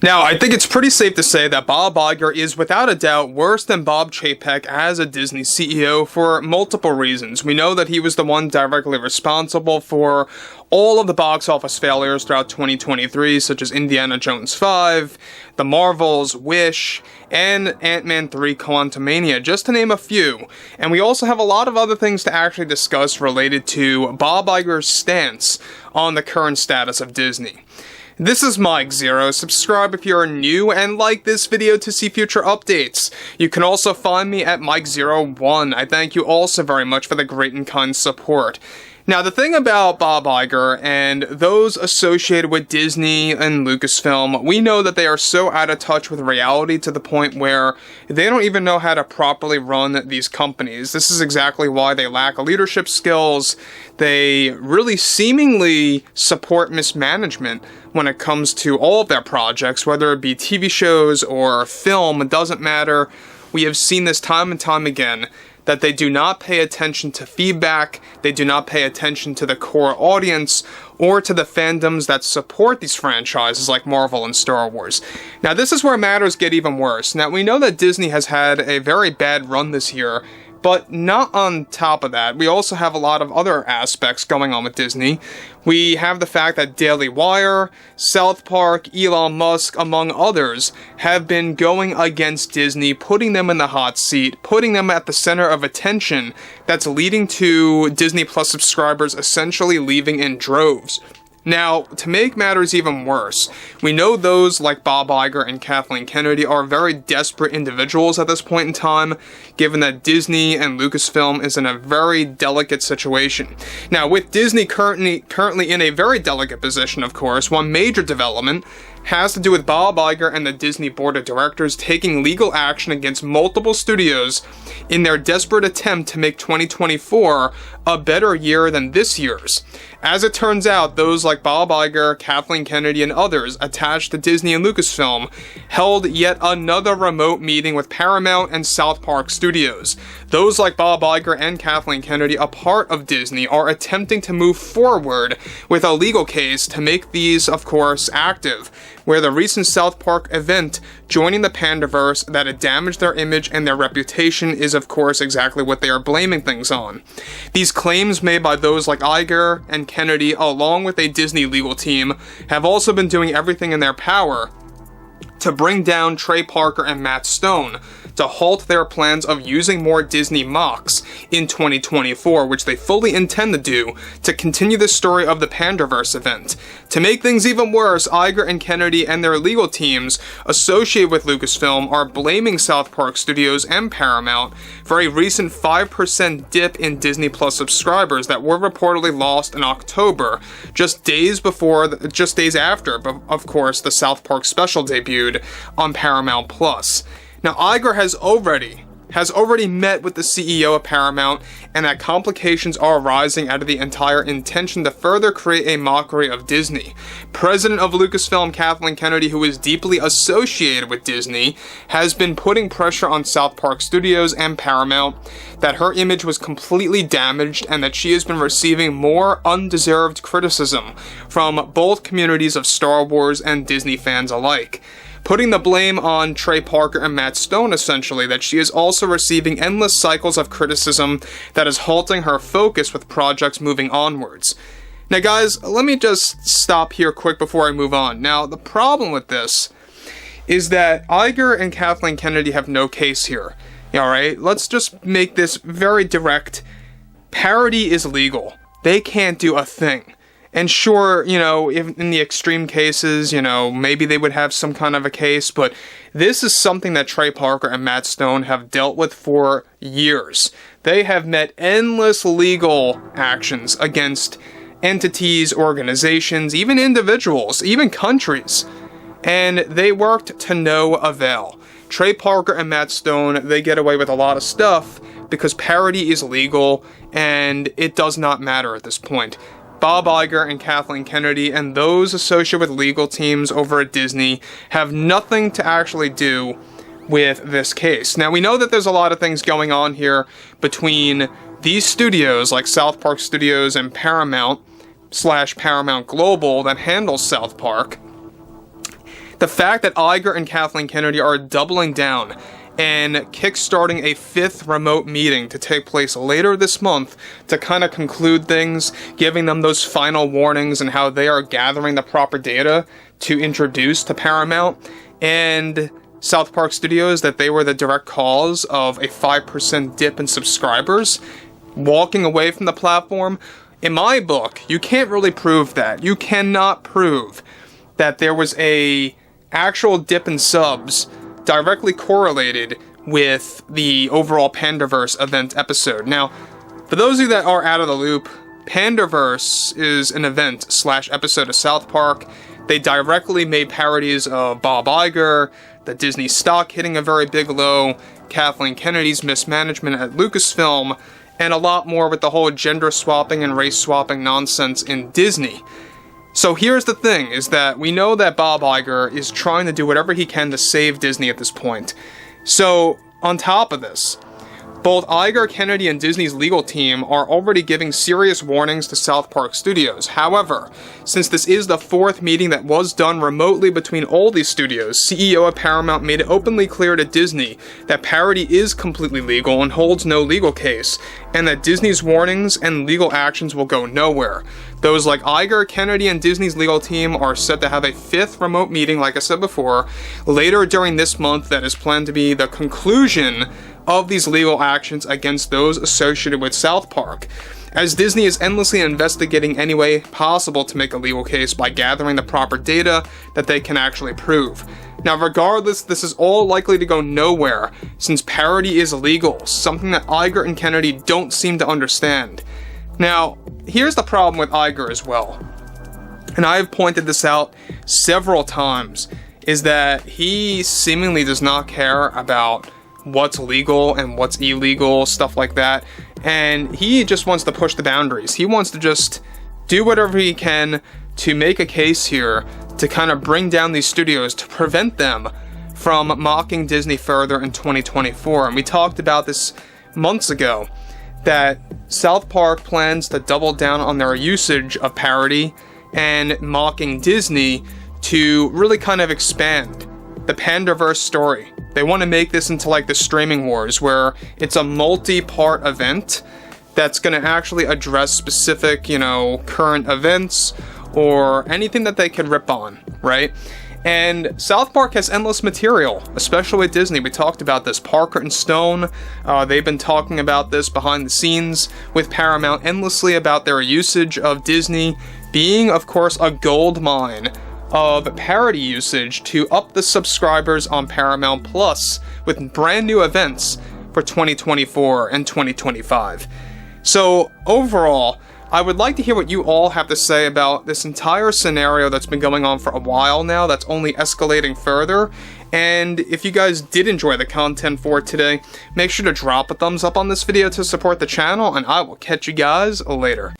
Now, I think it's pretty safe to say that Bob Iger is without a doubt worse than Bob Chapek as a Disney CEO for multiple reasons. We know that he was the one directly responsible for all of the box office failures throughout 2023, such as Indiana Jones 5, The Marvels, Wish, and Ant-Man 3 Quantumania, just to name a few. And we also have a lot of other things to actually discuss related to Bob Iger's stance on the current status of Disney. This is Mike Zero. Subscribe if you're new and like this video to see future updates. You can also find me at Mike01. I thank you all so very much for the great and kind support. Now, the thing about Bob Iger and those associated with Disney and Lucasfilm, we know that they are so out of touch with reality to the point where they don't even know how to properly run these companies. This is exactly why they lack leadership skills. They really seemingly support mismanagement when it comes to all of their projects, whether it be TV shows or film, it doesn't matter. We have seen this time and time again, that they do not pay attention to feedback, they do not pay attention to the core audience, or to the fandoms that support these franchises like Marvel and Star Wars. Now, this is where matters get even worse. Now, we know that Disney has had a very bad run this year, but not on top of that. We also have a lot of other aspects going on with Disney. We have the fact that Daily Wire, South Park, Elon Musk, among others, have been going against Disney, putting them in the hot seat, putting them at the center of attention that's leading to Disney Plus subscribers essentially leaving in droves. Now, to make matters even worse, we know those like Bob Iger and Kathleen Kennedy are very desperate individuals at this point in time, given that Disney and Lucasfilm is in a very delicate situation. Now, with Disney currently in a very delicate position, of course, one major development has to do with Bob Iger and the Disney Board of Directors taking legal action against multiple studios in their desperate attempt to make 2024 a better year than this year's. As it turns out, those like Bob Iger, Kathleen Kennedy, and others attached to Disney and Lucasfilm held yet another remote meeting with Paramount and South Park Studios. Those like Bob Iger and Kathleen Kennedy, a part of Disney, are attempting to move forward with a legal case to make these, of course, active, where the recent South Park event joining the Pandaverse that had damaged their image and their reputation is, of course, exactly what they are blaming things on. These claims made by those like Iger and Kennedy, along with a Disney legal team, have also been doing everything in their power to bring down Trey Parker and Matt Stone, to halt their plans of using more Disney MUSK in 2024, which they fully intend to do to continue the story of the Pandaverse event. To make things even worse, Iger and Kennedy and their legal teams associated with Lucasfilm are blaming South Park Studios and Paramount for a recent 5% dip in Disney Plus subscribers that were reportedly lost in October, just days after, of course, the South Park special debuted on Paramount Plus. Now, Iger has already met with the CEO of Paramount, and that complications are arising out of the entire intention to further create a mockery of Disney. President of Lucasfilm, Kathleen Kennedy, who is deeply associated with Disney, has been putting pressure on South Park Studios and Paramount that her image was completely damaged and that she has been receiving more undeserved criticism from both communities of Star Wars and Disney fans alike, putting the blame on Trey Parker and Matt Stone, essentially, that she is also receiving endless cycles of criticism that is halting her focus with projects moving onwards. Now, guys, let me just stop here quick before I move on. Now, the problem with this is that Iger and Kathleen Kennedy have no case here. Alright, let's just make this very direct. Parody is legal. They can't do a thing. And sure, if in the extreme cases, maybe they would have some kind of a case, but this is something that Trey Parker and Matt Stone have dealt with for years. They have met endless legal actions against entities, organizations, even individuals, even countries, and they worked to no avail. Trey Parker and Matt Stone, they get away with a lot of stuff because parody is legal, and it does not matter at this point. Bob Iger and Kathleen Kennedy and those associated with legal teams over at Disney have nothing to actually do with this case. Now, we know that there's a lot of things going on here between these studios, like South Park Studios and Paramount / Paramount Global that handles South Park. The fact that Iger and Kathleen Kennedy are doubling down and kickstarting a 5th remote meeting to take place later this month to kind of conclude things, giving them those final warnings and how they are gathering the proper data to introduce to Paramount and South Park Studios that they were the direct cause of a 5% dip in subscribers walking away from the platform. In my book, you can't really prove that. You cannot prove that there was a actual dip in subs directly correlated with the overall Pandaverse event episode. Now, for those of you that are out of the loop, Pandaverse is an event / episode of South Park. They directly made parodies of Bob Iger, the Disney stock hitting a very big low, Kathleen Kennedy's mismanagement at Lucasfilm, and a lot more with the whole gender swapping and race swapping nonsense in Disney. So here's the thing, is that we know that Bob Iger is trying to do whatever he can to save Disney at this point. So, on top of this, both Iger, Kennedy, and Disney's legal team are already giving serious warnings to South Park Studios. However, since this is the 4th meeting that was done remotely between all these studios, CEO of Paramount made it openly clear to Disney that parody is completely legal and holds no legal case, and that Disney's warnings and legal actions will go nowhere. Those like Iger, Kennedy, and Disney's legal team are set to have a 5th remote meeting, like I said before, later during this month that is planned to be the conclusion of these legal actions against those associated with South Park, as Disney is endlessly investigating any way possible to make a legal case by gathering the proper data that they can actually prove. Now, regardless, this is all likely to go nowhere, since parody is illegal, something that Iger and Kennedy don't seem to understand. Now, here's the problem with Iger as well, and I have pointed this out several times, is that he seemingly does not care about what's legal and what's illegal, stuff like that, and he just wants to push the boundaries. He wants to just do whatever he can to make a case here to kind of bring down these studios to prevent them from mocking Disney further in 2024. And we talked about this months ago, that South Park plans to double down on their usage of parody and mocking Disney to really kind of expand the Pandaverse story. They want to make this into like the streaming wars, where it's a multi-part event that's going to actually address specific, current events or anything that they could rip on, right? And South Park has endless material, especially with Disney. We talked about this. Parker and Stone, they've been talking about this behind the scenes with Paramount endlessly about their usage of Disney being, of course, a gold mine of parody usage to up the subscribers on Paramount Plus with brand new events for 2024 and 2025. So overall, I would like to hear what you all have to say about this entire scenario that's been going on for a while now, that's only escalating further. And if you guys did enjoy the content for today, make sure to drop a thumbs up on this video to support the channel, and I will catch you guys later.